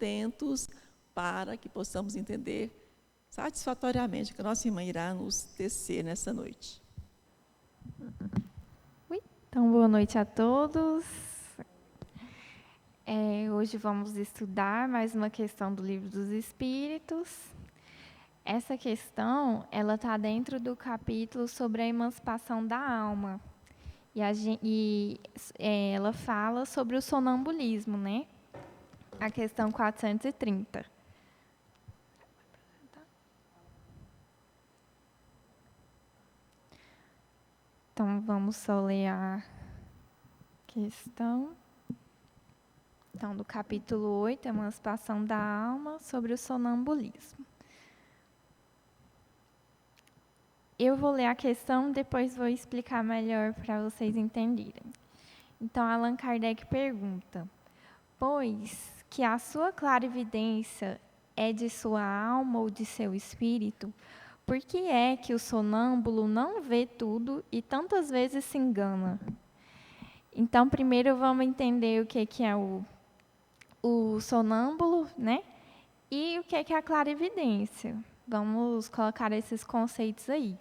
atentos para que possamos entender satisfatoriamente o que a nossa irmã irá nos tecer nessa noite. Então, boa noite a todos. Hoje vamos estudar mais uma questão do Livro dos Espíritos. Essa questão, ela está dentro do capítulo sobre a emancipação da alma. Ela fala sobre o sonambulismo, né? A questão 430. Então, vamos só ler a questão. Então, do capítulo 8, Emancipação da Alma, sobre o sonambulismo. Eu vou ler a questão, depois vou explicar melhor para vocês entenderem. Então, Allan Kardec pergunta: pois que a sua clarividência é de sua alma ou de seu espírito, por que é que o sonâmbulo não vê tudo e tantas vezes se engana? Então, primeiro vamos entender o que é o sonâmbulo, né? E o que é a clarividência. Vamos colocar esses conceitos aí.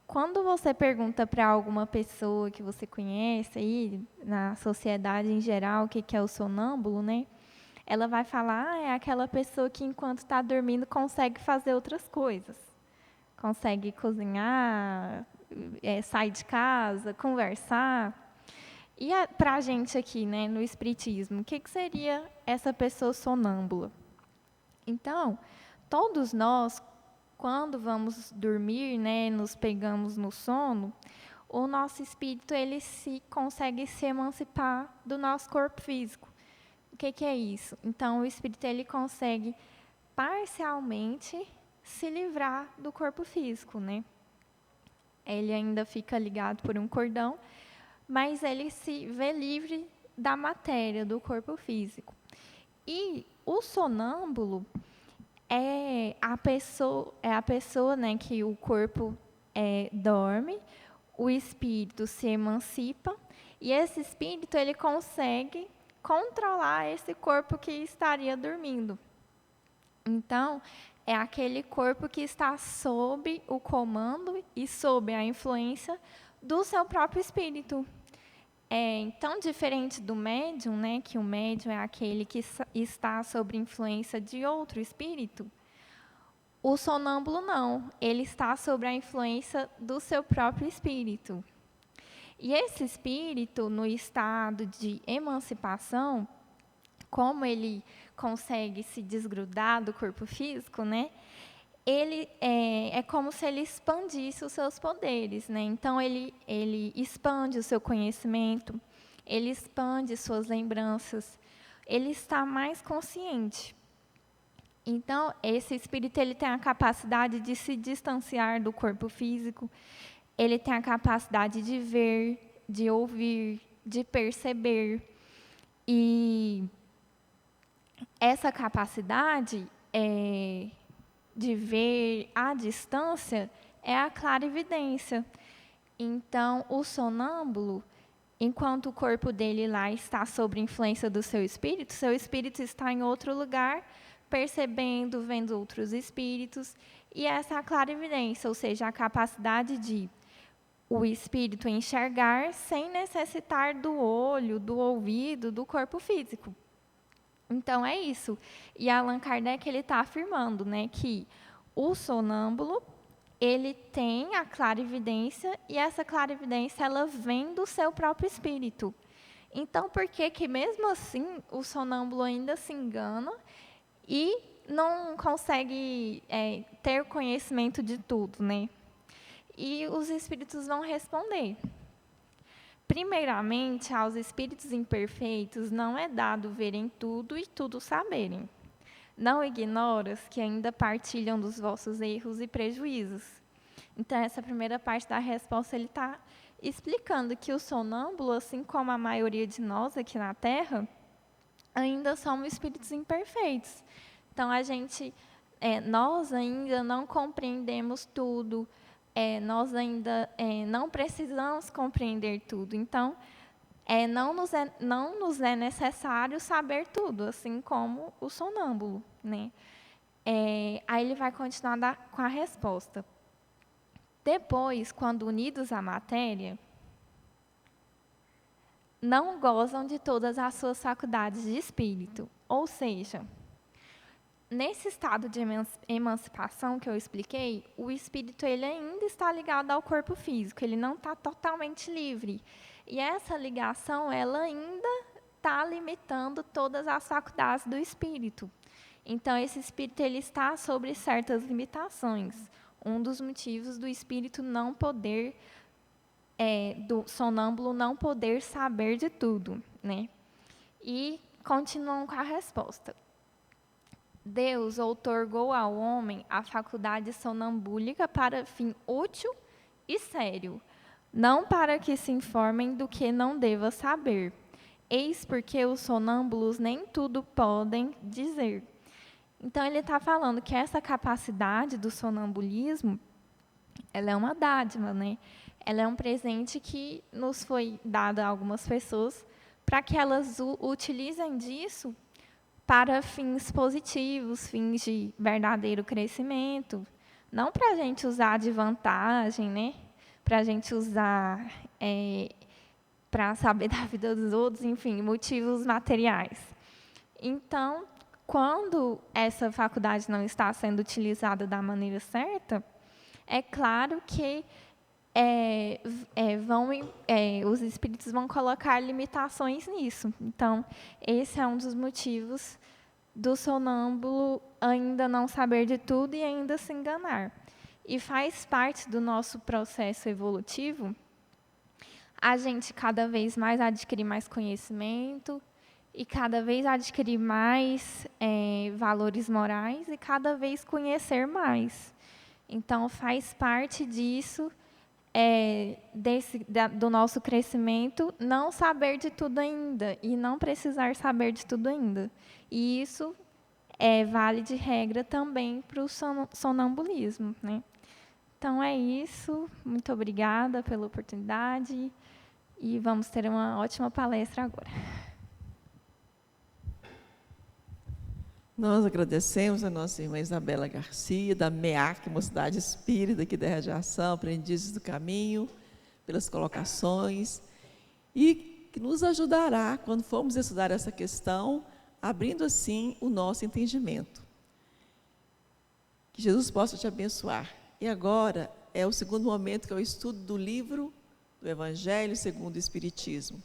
Quando você pergunta para alguma pessoa que você conhece aí, na sociedade em geral, o que é o sonâmbulo, né? Ela vai falar, é aquela pessoa que enquanto está dormindo consegue fazer outras coisas. Consegue cozinhar, sair de casa, conversar. E para a gente aqui, né, no Espiritismo, o que seria essa pessoa sonâmbula? Então, todos nós, quando vamos dormir, né, nos pegamos no sono, o nosso espírito ele consegue se emancipar do nosso corpo físico. O que é isso? Então, o espírito ele consegue parcialmente se livrar do corpo físico, né? Ele ainda fica ligado por um cordão, mas ele se vê livre da matéria, do corpo físico. E o sonâmbulo é a pessoa, né, que o corpo dorme, o espírito se emancipa, e esse espírito ele consegue controlar esse corpo que estaria dormindo. Então, é aquele corpo que está sob o comando e sob a influência do seu próprio espírito. Então, diferente do médium, né, que o médium é aquele que está sob influência de outro espírito, o sonâmbulo não, ele está sob a influência do seu próprio espírito. E esse espírito, no estado de emancipação, como ele consegue se desgrudar do corpo físico, né? Ele é como se ele expandisse os seus poderes, né? Então ele expande o seu conhecimento, ele expande suas lembranças, ele está mais consciente. Então esse espírito ele tem a capacidade de se distanciar do corpo físico, ele tem a capacidade de ver, de ouvir, de perceber. E essa capacidade de ver à distância é a clarividência. Então, o sonâmbulo, enquanto o corpo dele lá está sob influência do seu espírito está em outro lugar, percebendo, vendo outros espíritos. E essa é a clarividência, ou seja, a capacidade de o espírito enxergar sem necessitar do olho, do ouvido, do corpo físico. Então, é isso. E Allan Kardec está afirmando, né, que o sonâmbulo ele tem a clarividência e essa clarividência ela vem do seu próprio espírito. Então, por que mesmo assim o sonâmbulo ainda se engana e não consegue ter conhecimento de tudo, né? E os espíritos vão responder. Primeiramente, aos espíritos imperfeitos não é dado verem tudo e tudo saberem. Não ignoras que ainda partilham dos vossos erros e prejuízos. Então, essa primeira parte da resposta, ele está explicando que o sonâmbulo, assim como a maioria de nós aqui na Terra, ainda somos espíritos imperfeitos. Então, nós ainda não compreendemos tudo, nós ainda não precisamos compreender tudo. Então, não nos é necessário saber tudo, assim como o sonâmbulo, né? Aí ele vai continuar com a resposta. Depois, quando unidos à matéria, não gozam de todas as suas faculdades de espírito. Ou seja, nesse estado de emancipação que eu expliquei, o espírito ele ainda está ligado ao corpo físico, ele não está totalmente livre. E essa ligação, ela ainda está limitando todas as faculdades do espírito. Então, esse espírito ele está sobre certas limitações. Um dos motivos do espírito não poder, do sonâmbulo não poder saber de tudo, né? E continuam com a resposta. Deus outorgou ao homem a faculdade sonambúlica para fim útil e sério, não para que se informem do que não deva saber. Eis porque os sonâmbulos nem tudo podem dizer. Então, ele está falando que essa capacidade do sonambulismo, ela é uma dádiva, né? Ela é um presente que nos foi dado a algumas pessoas para que elas utilizem disso para fins positivos, fins de verdadeiro crescimento. Não para a gente usar de vantagem, né? Para a gente usar para saber da vida dos outros, enfim, motivos materiais. Então, quando essa faculdade não está sendo utilizada da maneira certa, é claro que os espíritos vão colocar limitações nisso. Então, esse é um dos motivos do sonâmbulo ainda não saber de tudo e ainda se enganar. E faz parte do nosso processo evolutivo a gente cada vez mais adquirir mais conhecimento e cada vez adquirir mais valores morais e cada vez conhecer mais. Então, faz parte disso, do nosso crescimento, não saber de tudo ainda e não precisar saber de tudo ainda. E isso vale de regra também para o sonambulismo, né? Então, é isso. Muito obrigada pela oportunidade e vamos ter uma ótima palestra agora. Nós agradecemos a nossa irmã Isabela Garcia, da MEAC, Mocidade Espírita, aqui da Radiação, Aprendizes do Caminho, pelas colocações, e que nos ajudará, quando formos estudar essa questão, abrindo assim o nosso entendimento. Que Jesus possa te abençoar. E agora é o segundo momento, que é o estudo do livro do Evangelho segundo o Espiritismo.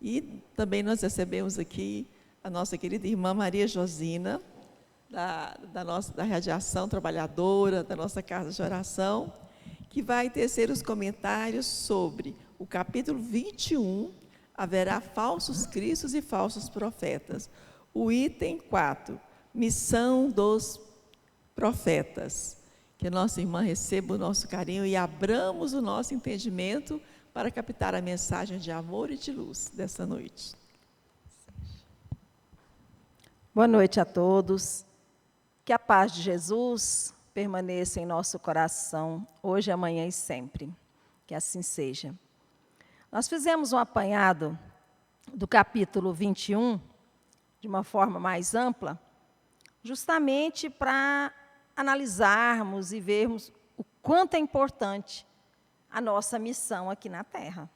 E também nós recebemos aqui a nossa querida irmã Maria Josina, da Radiação Trabalhadora, da nossa Casa de Oração, que vai tecer os comentários sobre o capítulo 21, haverá falsos cristos e falsos profetas. O item 4, missão dos profetas. Que a nossa irmã receba o nosso carinho e abramos o nosso entendimento para captar a mensagem de amor e de luz dessa noite. Boa noite a todos. Que a paz de Jesus permaneça em nosso coração, hoje, amanhã e sempre. Que assim seja. Nós fizemos um apanhado do capítulo 21, de uma forma mais ampla, justamente para analisarmos e vermos o quanto é importante a nossa missão aqui na Terra.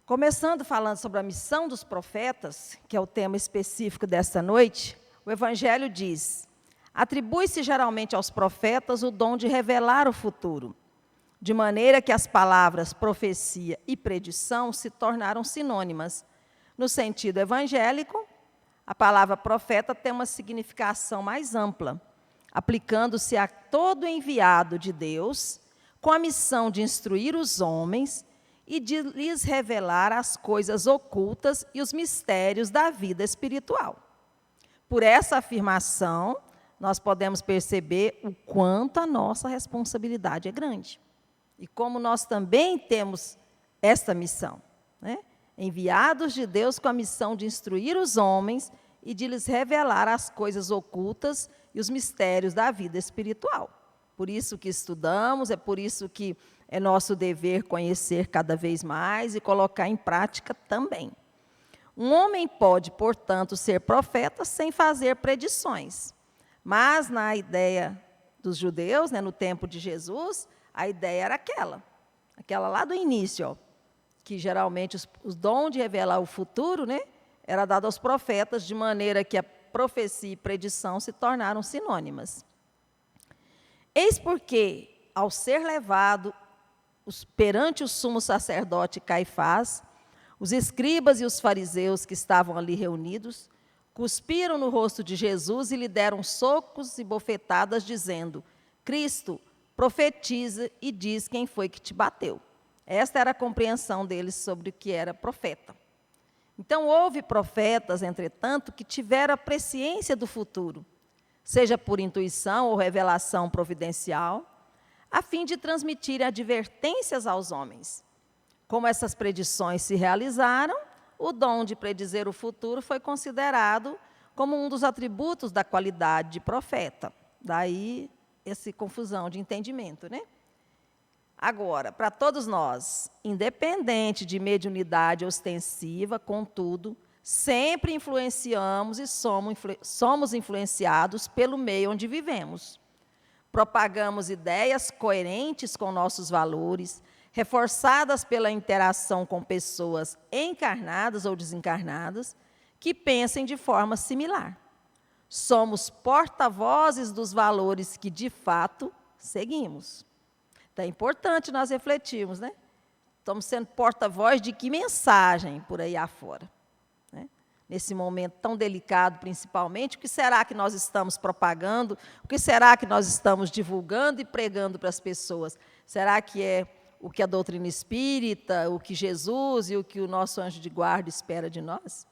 Começando falando sobre a missão dos profetas, que é o tema específico desta noite, o Evangelho diz: atribui-se geralmente aos profetas o dom de revelar o futuro, de maneira que as palavras profecia e predição se tornaram sinônimas. No sentido evangélico, a palavra profeta tem uma significação mais ampla, aplicando-se a todo enviado de Deus, com a missão de instruir os homens e de lhes revelar as coisas ocultas e os mistérios da vida espiritual. Por essa afirmação, nós podemos perceber o quanto a nossa responsabilidade é grande. E como nós também temos esta missão, né? Enviados de Deus com a missão de instruir os homens e de lhes revelar as coisas ocultas e os mistérios da vida espiritual. Por isso que estudamos, é por isso que é nosso dever conhecer cada vez mais e colocar em prática também. Um homem pode, portanto, ser profeta sem fazer predições. Mas, na ideia dos judeus, no tempo de Jesus, a ideia era aquela lá do início, ó, que geralmente os dons de revelar o futuro, era dado aos profetas, de maneira que a profecia e predição se tornaram sinônimas. Eis porque, ao ser levado perante o sumo sacerdote Caifás, os escribas e os fariseus que estavam ali reunidos, cuspiram no rosto de Jesus e lhe deram socos e bofetadas, dizendo: Cristo, profetiza e diz quem foi que te bateu. Esta era a compreensão deles sobre o que era profeta. Então, houve profetas, entretanto, que tiveram a presciência do futuro, seja por intuição ou revelação providencial, a fim de transmitir advertências aos homens. Como essas predições se realizaram, o dom de predizer o futuro foi considerado como um dos atributos da qualidade de profeta. Daí, essa confusão de entendimento, Agora, para todos nós, independente de mediunidade ostensiva, contudo, sempre influenciamos e somos influenciados pelo meio onde vivemos. Propagamos ideias coerentes com nossos valores, reforçadas pela interação com pessoas encarnadas ou desencarnadas, que pensem de forma similar. Somos porta-vozes dos valores que, de fato, seguimos. Então, é importante nós refletirmos, Estamos sendo porta-voz de que mensagem por aí afora? Nesse momento tão delicado, principalmente, o que será que nós estamos propagando? O que será que nós estamos divulgando e pregando para as pessoas? Será que é o que a doutrina espírita, o que Jesus e o que o nosso anjo de guarda espera de nós?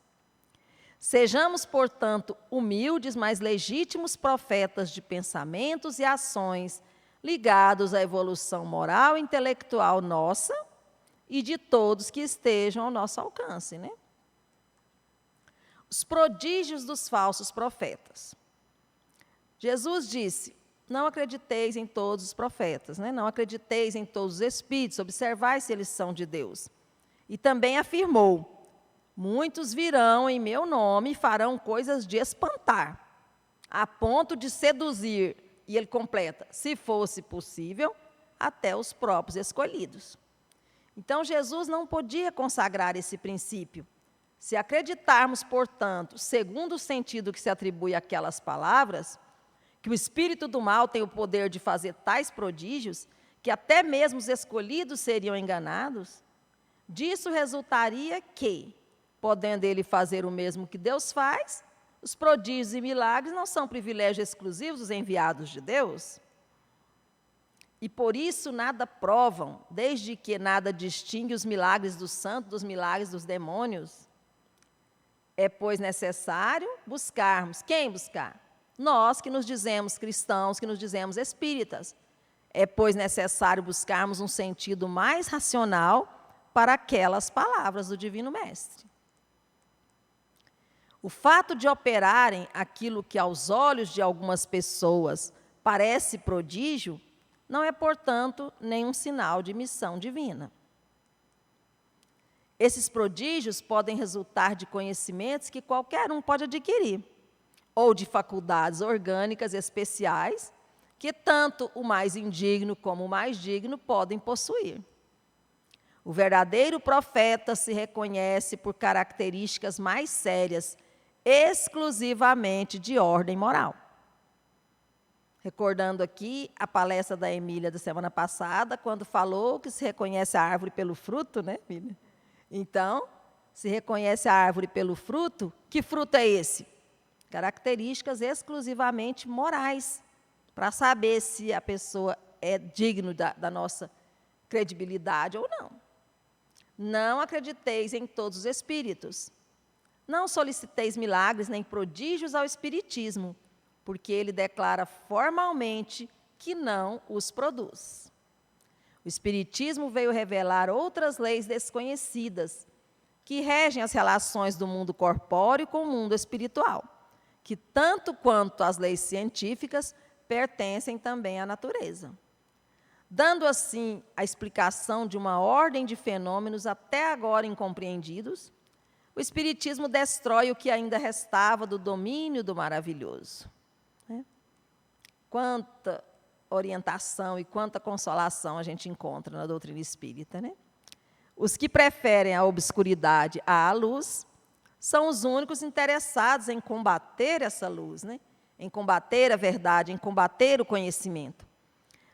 Sejamos, portanto, humildes, mas legítimos profetas de pensamentos e ações ligados à evolução moral e intelectual nossa e de todos que estejam ao nosso alcance, Os prodígios dos falsos profetas. Jesus disse: não acrediteis em todos os profetas, não acrediteis em todos os espíritos, observai se eles são de Deus. E também afirmou: muitos virão em meu nome e farão coisas de espantar, a ponto de seduzir, e ele completa, se fosse possível, até os próprios escolhidos. Então, Jesus não podia consagrar esse princípio. Se acreditarmos, portanto, segundo o sentido que se atribui àquelas palavras, que o espírito do mal tem o poder de fazer tais prodígios, que até mesmo os escolhidos seriam enganados, disso resultaria que, podendo ele fazer o mesmo que Deus faz, os prodígios e milagres não são privilégios exclusivos dos enviados de Deus? E por isso nada provam, desde que nada distingue os milagres dos santos dos milagres dos demônios. É, pois, necessário buscarmos. Quem buscar? Nós que nos dizemos cristãos, que nos dizemos espíritas. É, pois, necessário buscarmos um sentido mais racional para aquelas palavras do Divino Mestre. O fato de operarem aquilo que aos olhos de algumas pessoas parece prodígio, não é, portanto, nenhum sinal de missão divina. Esses prodígios podem resultar de conhecimentos que qualquer um pode adquirir, ou de faculdades orgânicas especiais, que tanto o mais indigno como o mais digno podem possuir. O verdadeiro profeta se reconhece por características mais sérias, exclusivamente de ordem moral. Recordando aqui a palestra da Emília da semana passada, quando falou que se reconhece a árvore pelo fruto, Emília? Então, se reconhece a árvore pelo fruto, que fruto é esse? Características exclusivamente morais, para saber se a pessoa é digna da nossa credibilidade ou não. Não acrediteis em todos os espíritos. Não soliciteis milagres nem prodígios ao espiritismo, porque ele declara formalmente que não os produz. O espiritismo veio revelar outras leis desconhecidas, que regem as relações do mundo corpóreo com o mundo espiritual, que, tanto quanto as leis científicas, pertencem também à natureza. dando assim a explicação de uma ordem de fenômenos até agora incompreendidos, o Espiritismo destrói o que ainda restava do domínio do maravilhoso. Quanta orientação e quanta consolação a gente encontra na doutrina espírita, né? Os que preferem a obscuridade à luz são os únicos interessados em combater essa luz, né? Em combater a verdade, em combater o conhecimento.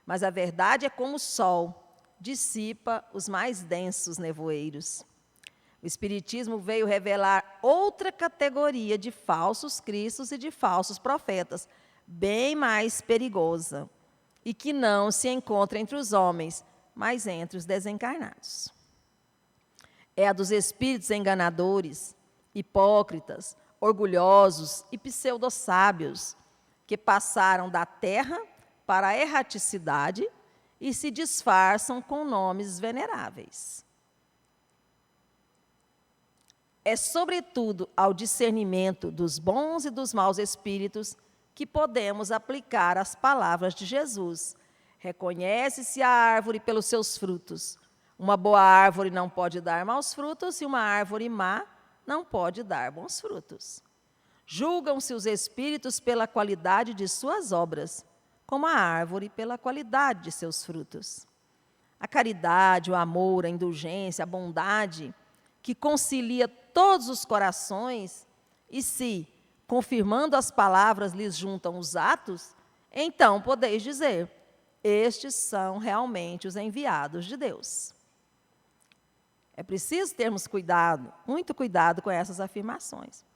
Mas a verdade é como o sol, dissipa os mais densos nevoeiros. O Espiritismo veio revelar outra categoria de falsos cristos e de falsos profetas, bem mais perigosa, e que não se encontra entre os homens, mas entre os desencarnados. É a dos espíritos enganadores, hipócritas, orgulhosos e pseudo-sábios, que passaram da terra para a erraticidade e se disfarçam com nomes veneráveis. É, sobretudo, ao discernimento dos bons e dos maus espíritos que podemos aplicar as palavras de Jesus. Reconhece-se a árvore pelos seus frutos. Uma boa árvore não pode dar maus frutos e uma árvore má não pode dar bons frutos. Julgam-se os espíritos pela qualidade de suas obras, como a árvore pela qualidade de seus frutos. A caridade, o amor, a indulgência, a bondade, que concilia todos os corações, e se, confirmando as palavras, lhes juntam os atos, então podeis dizer, estes são realmente os enviados de Deus. É preciso termos cuidado, muito cuidado com essas afirmações.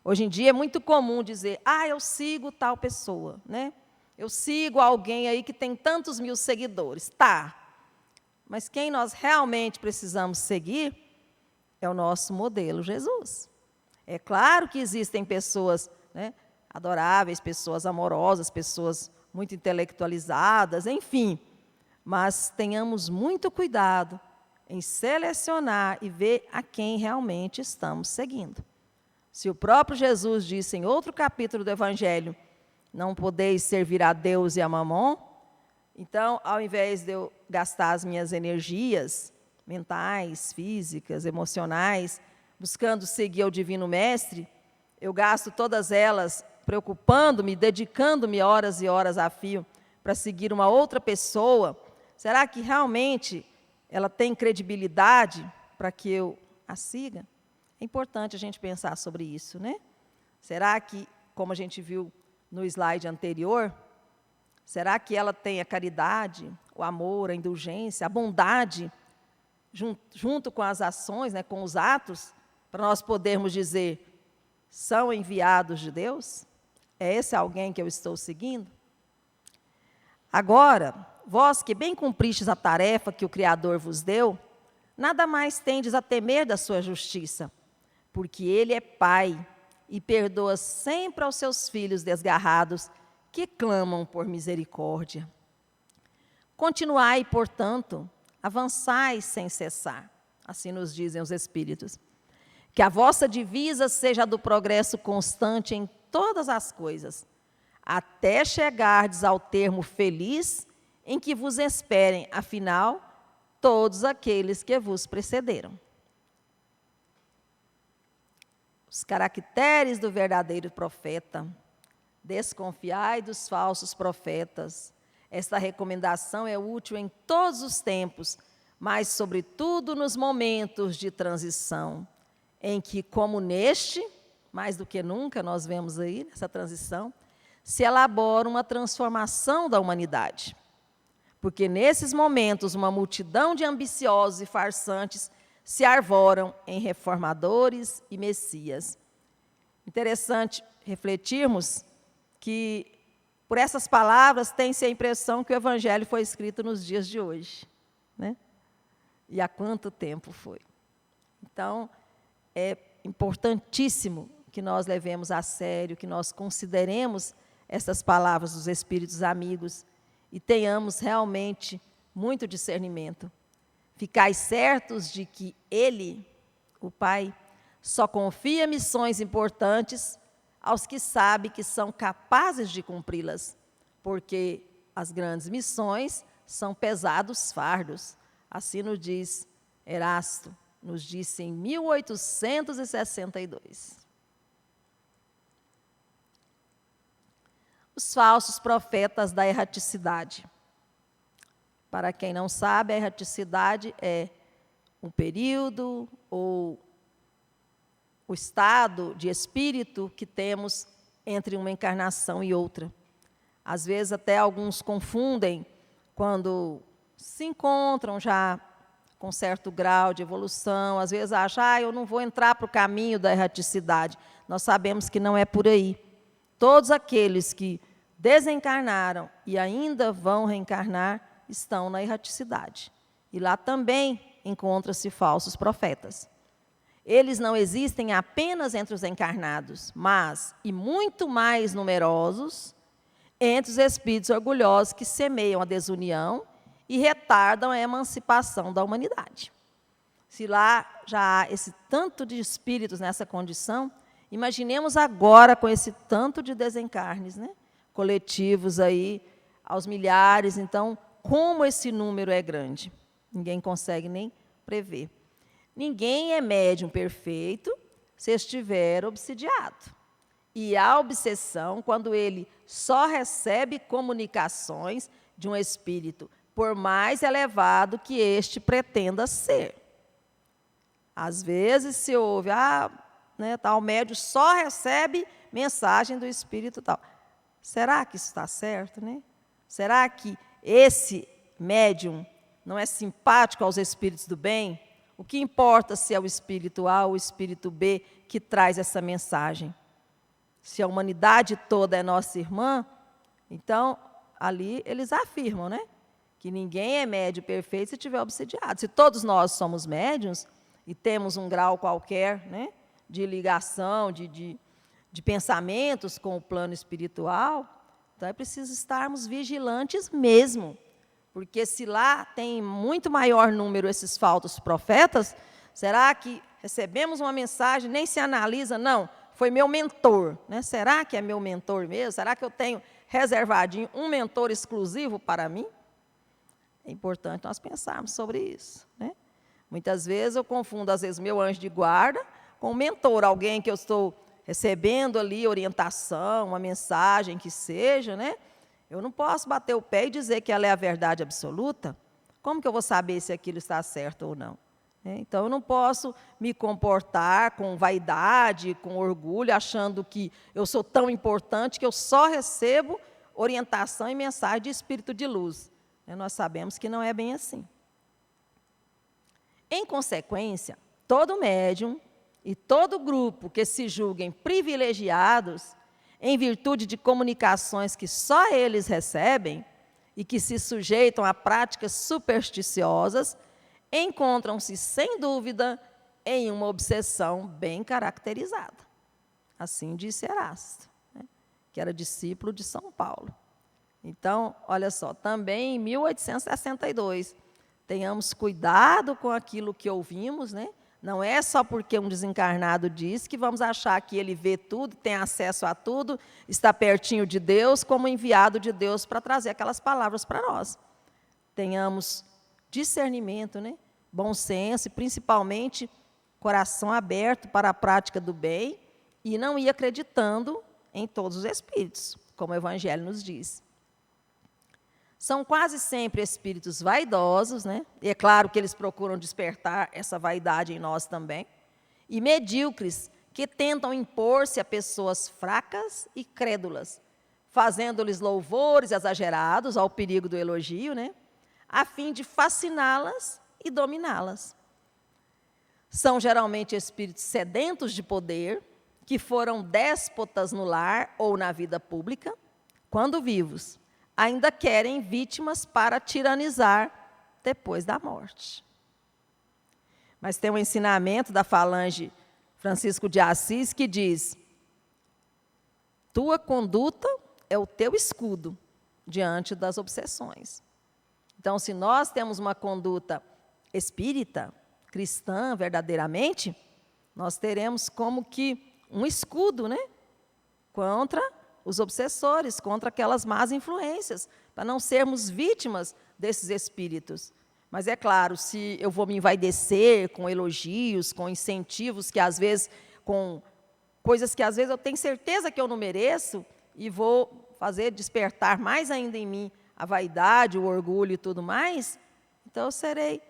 Hoje em dia é muito comum dizer, eu sigo tal pessoa, né? Eu sigo alguém aí que tem tantos mil seguidores. Tá, mas quem nós realmente precisamos seguir é o nosso modelo Jesus. É claro que existem pessoas, né, adoráveis, pessoas amorosas, pessoas muito intelectualizadas, enfim. Mas tenhamos muito cuidado em selecionar e ver a quem realmente estamos seguindo. Se o próprio Jesus disse em outro capítulo do Evangelho, não podeis servir a Deus e a Mamon, então, ao invés de eu gastar as minhas energias mentais, físicas, emocionais, buscando seguir o Divino Mestre, eu gasto todas elas preocupando-me, dedicando-me horas e horas a fio para seguir uma outra pessoa. Será que realmente ela tem credibilidade para que eu a siga? É importante a gente pensar sobre isso, né? Será que, como a gente viu no slide anterior, será que ela tem a caridade, o amor, a indulgência, a bondade, junto com as ações, né, com os atos, para nós podermos dizer, são enviados de Deus? É esse alguém que eu estou seguindo? Agora, vós que bem cumpristes a tarefa que o Criador vos deu, nada mais tendes a temer da sua justiça, porque Ele é Pai e perdoa sempre aos seus filhos desgarrados que clamam por misericórdia. Continuai, portanto, avançai sem cessar, assim nos dizem os Espíritos. Que a vossa divisa seja a do progresso constante em todas as coisas, até chegardes ao termo feliz em que vos esperem, afinal, todos aqueles que vos precederam. Os caracteres do verdadeiro profeta. Desconfiai dos falsos profetas. Esta recomendação é útil em todos os tempos, mas, sobretudo, nos momentos de transição, em que, como neste, mais do que nunca, nós vemos aí, nessa transição, se elabora uma transformação da humanidade. Porque, nesses momentos, uma multidão de ambiciosos e farsantes se arvoram em reformadores e messias. Interessante refletirmos que, por essas palavras, tem-se a impressão que o Evangelho foi escrito nos dias de hoje, né? E há quanto tempo foi? Então, é importantíssimo que nós levemos a sério, que nós consideremos essas palavras dos Espíritos amigos e tenhamos realmente muito discernimento. Ficai certos de que Ele, o Pai, só confia missões importantes aos que sabem que são capazes de cumpri-las, porque as grandes missões são pesados fardos. Assim nos diz Erasto, nos disse em 1862. Os falsos profetas da erraticidade. Para quem não sabe, a erraticidade é um período ou o estado de espírito que temos entre uma encarnação e outra. Às vezes até alguns confundem quando se encontram já com certo grau de evolução, às vezes acham, eu não vou entrar para o caminho da erraticidade. Nós sabemos que não é por aí. Todos aqueles que desencarnaram e ainda vão reencarnar estão na erraticidade. E lá também encontram-se falsos profetas. Eles não existem apenas entre os encarnados, mas, e muito mais numerosos, entre os espíritos orgulhosos que semeiam a desunião e retardam a emancipação da humanidade. Se lá já há esse tanto de espíritos nessa condição, imaginemos agora com esse tanto de desencarnes, né? Coletivos aí, aos milhares. Então, como esse número é grande? Ninguém consegue nem prever. Ninguém é médium perfeito se estiver obsidiado. E a obsessão, quando ele só recebe comunicações de um espírito, por mais elevado que este pretenda ser. Às vezes se ouve, tal médium só recebe mensagem do espírito tal. Será que isso está certo, né? Será que esse médium não é simpático aos espíritos do bem? O que importa se é o espírito A ou o espírito B que traz essa mensagem? Se a humanidade toda é nossa irmã, então, ali eles afirmam, né? Que ninguém é médium perfeito se estiver obsidiado. Se todos nós somos médiuns e temos um grau qualquer, né, de ligação, de pensamentos com o plano espiritual, então é preciso estarmos vigilantes mesmo. Porque se lá tem muito maior número esses falsos profetas, será que recebemos uma mensagem, nem se analisa, não, foi meu mentor, né? Será que é meu mentor mesmo? Será que eu tenho reservadinho um mentor exclusivo para mim? É importante nós pensarmos sobre isso, né? Muitas vezes eu confundo, às vezes, meu anjo de guarda com um mentor, alguém que eu estou recebendo ali orientação, uma mensagem que seja, né? Eu não posso bater o pé e dizer que ela é a verdade absoluta. Como que eu vou saber se aquilo está certo ou não? Então, eu não posso me comportar com vaidade, com orgulho, achando que eu sou tão importante que eu só recebo orientação e mensagem de espírito de luz. Nós sabemos que não é bem assim. Em consequência, todo médium e todo grupo que se julguem privilegiados em virtude de comunicações que só eles recebem e que se sujeitam a práticas supersticiosas, encontram-se, sem dúvida, em uma obsessão bem caracterizada. Assim disse Erasto, né, que era discípulo de São Paulo. Então, olha só, também em 1862, tenhamos cuidado com aquilo que ouvimos, né? Não é só porque um desencarnado diz que vamos achar que ele vê tudo, tem acesso a tudo, está pertinho de Deus, como enviado de Deus para trazer aquelas palavras para nós. Tenhamos discernimento, né? Bom senso e, principalmente, coração aberto para a prática do bem e não ir acreditando em todos os espíritos, como o Evangelho nos diz. São quase sempre espíritos vaidosos, né? E é claro que eles procuram despertar essa vaidade em nós também, e medíocres, que tentam impor-se a pessoas fracas e crédulas, fazendo-lhes louvores exagerados ao perigo do elogio, né? A fim de fasciná-las e dominá-las. São geralmente espíritos sedentos de poder, que foram déspotas no lar ou na vida pública, quando vivos, ainda querem vítimas para tiranizar depois da morte. Mas tem um ensinamento da falange Francisco de Assis que diz: tua conduta é o teu escudo diante das obsessões. Então, se nós temos uma conduta espírita, cristã, verdadeiramente, nós teremos como que um escudo, né, contra os obsessores, contra aquelas más influências, para não sermos vítimas desses espíritos. Mas é claro, se eu vou me envaidecer com elogios, com incentivos, que às vezes, com coisas que às vezes eu tenho certeza que eu não mereço, e vou fazer despertar mais ainda em mim a vaidade, o orgulho e tudo mais, então eu serei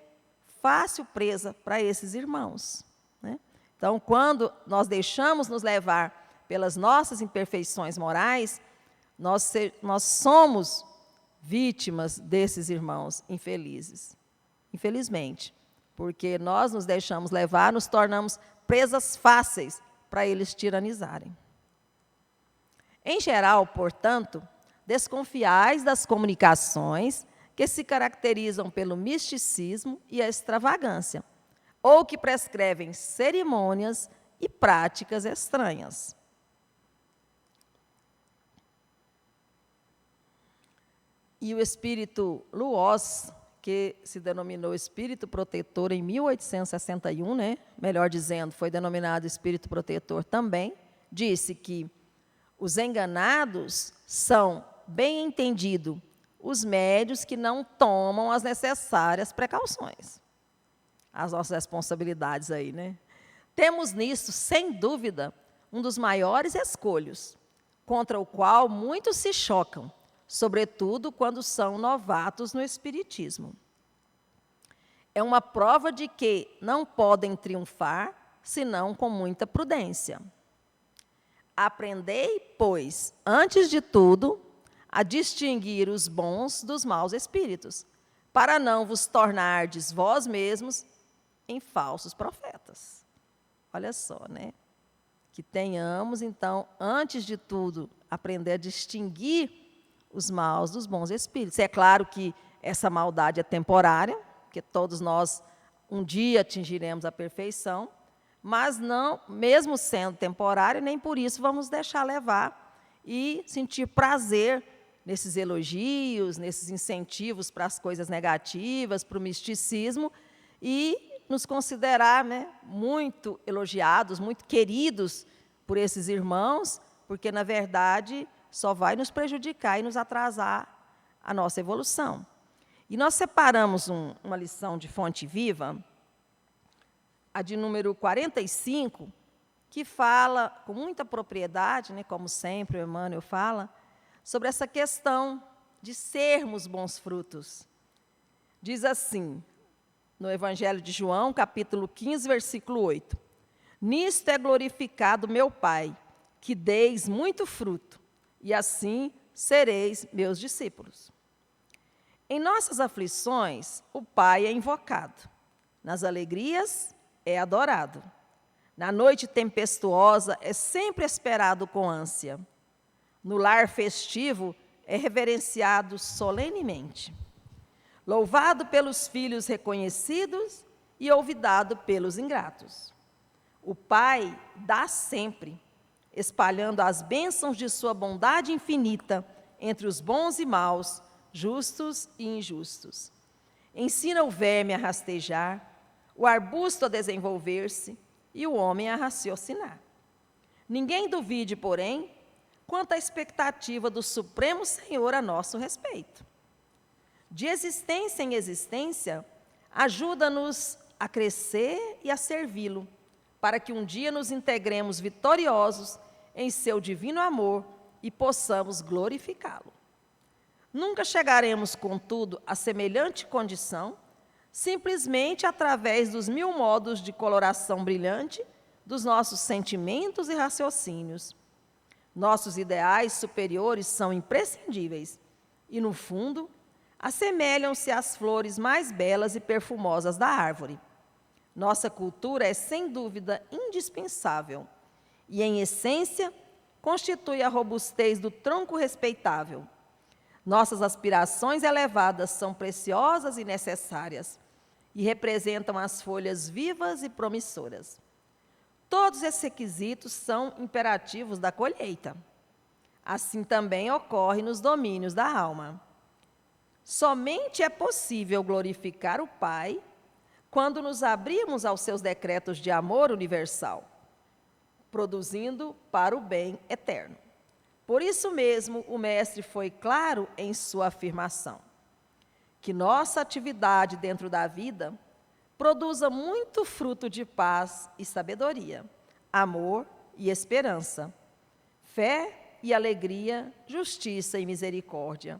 fácil presa para esses irmãos, né? Então, quando nós deixamos nos levar pelas nossas imperfeições morais, nós somos vítimas desses irmãos infelizes. Infelizmente, porque nós nos deixamos levar, nos tornamos presas fáceis para eles tiranizarem. Em geral, portanto, desconfiais das comunicações que se caracterizam pelo misticismo e a extravagância, ou que prescrevem cerimônias e práticas estranhas. E o espírito Luoz, que se denominou espírito protetor em 1861, né? Melhor dizendo, foi denominado espírito protetor também, disse que os enganados são, bem entendido, os médios que não tomam as necessárias precauções. As nossas responsabilidades aí, né? Temos nisso, sem dúvida, um dos maiores escolhos, contra o qual muitos se chocam, sobretudo quando são novatos no espiritismo. É uma prova de que não podem triunfar, senão com muita prudência. Aprendei, pois, antes de tudo, a distinguir os bons dos maus espíritos, para não vos tornardes vós mesmos em falsos profetas. Olha só, né? Que tenhamos, então, antes de tudo, aprender a distinguir os maus dos bons espíritos. É claro que essa maldade é temporária, porque todos nós um dia atingiremos a perfeição, mas não, mesmo sendo temporária, nem por isso vamos deixar levar e sentir prazer nesses elogios, nesses incentivos para as coisas negativas, para o misticismo, e nos considerar, né, muito elogiados, muito queridos por esses irmãos, porque, na verdade, só vai nos prejudicar e nos atrasar a nossa evolução. E nós separamos uma lição de fonte viva, a de número 45, que fala com muita propriedade, né, como sempre o Emmanuel fala, sobre essa questão de sermos bons frutos. Diz assim, no Evangelho de João, capítulo 15, versículo 8, nisto é glorificado meu Pai, que deis muito fruto, e assim sereis meus discípulos. Em nossas aflições, o Pai é invocado. Nas alegrias, é adorado. Na noite tempestuosa, é sempre esperado com ânsia. No lar festivo, é reverenciado solenemente. Louvado pelos filhos reconhecidos e olvidado pelos ingratos. O Pai dá sempre, espalhando as bênçãos de sua bondade infinita entre os bons e maus, justos e injustos. Ensina o verme a rastejar, o arbusto a desenvolver-se e o homem a raciocinar. Ninguém duvide, porém, quanto à expectativa do Supremo Senhor a nosso respeito. De existência em existência, ajuda-nos a crescer e a servi-lo, para que um dia nos integremos vitoriosos em seu divino amor e possamos glorificá-lo. Nunca chegaremos, contudo, a semelhante condição, simplesmente através dos 1000 modos de coloração brilhante dos nossos sentimentos e raciocínios. Nossos ideais superiores são imprescindíveis e, no fundo, assemelham-se às flores mais belas e perfumosas da árvore. Nossa cultura é, sem dúvida, indispensável e, em essência, constitui a robustez do tronco respeitável. Nossas aspirações elevadas são preciosas e necessárias e representam as folhas vivas e promissoras. Todos esses requisitos são imperativos da colheita. Assim também ocorre nos domínios da alma. Somente é possível glorificar o Pai quando nos abrimos aos seus decretos de amor universal, produzindo para o bem eterno. Por isso mesmo, o Mestre foi claro em sua afirmação. que nossa atividade dentro da vida produza muito fruto de paz e sabedoria, amor e esperança, fé e alegria, justiça e misericórdia,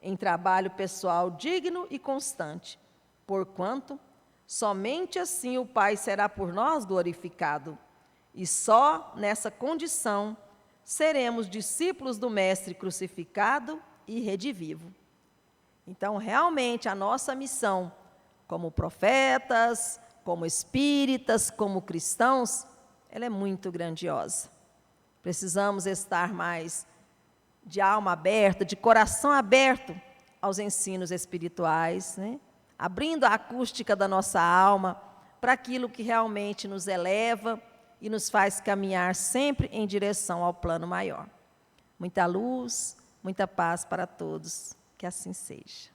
em trabalho pessoal digno e constante, porquanto somente assim o Pai será por nós glorificado, e só nessa condição seremos discípulos do Mestre crucificado e redivivo. Então, realmente, a nossa missão, como profetas, como espíritas, como cristãos, ela é muito grandiosa. Precisamos estar mais de alma aberta, de coração aberto aos ensinos espirituais, né? Abrindo a acústica da nossa alma para aquilo que realmente nos eleva e nos faz caminhar sempre em direção ao plano maior. Muita luz, muita paz para todos. Que assim seja.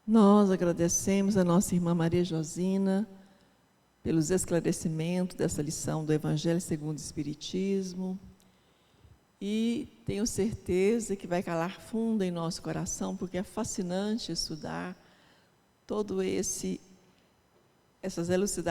Nós agradecemos a nossa irmã Maria Josina pelos esclarecimentos dessa lição do Evangelho segundo o Espiritismo, e tenho certeza que vai calar fundo em nosso coração, porque é fascinante estudar todo essas elucidações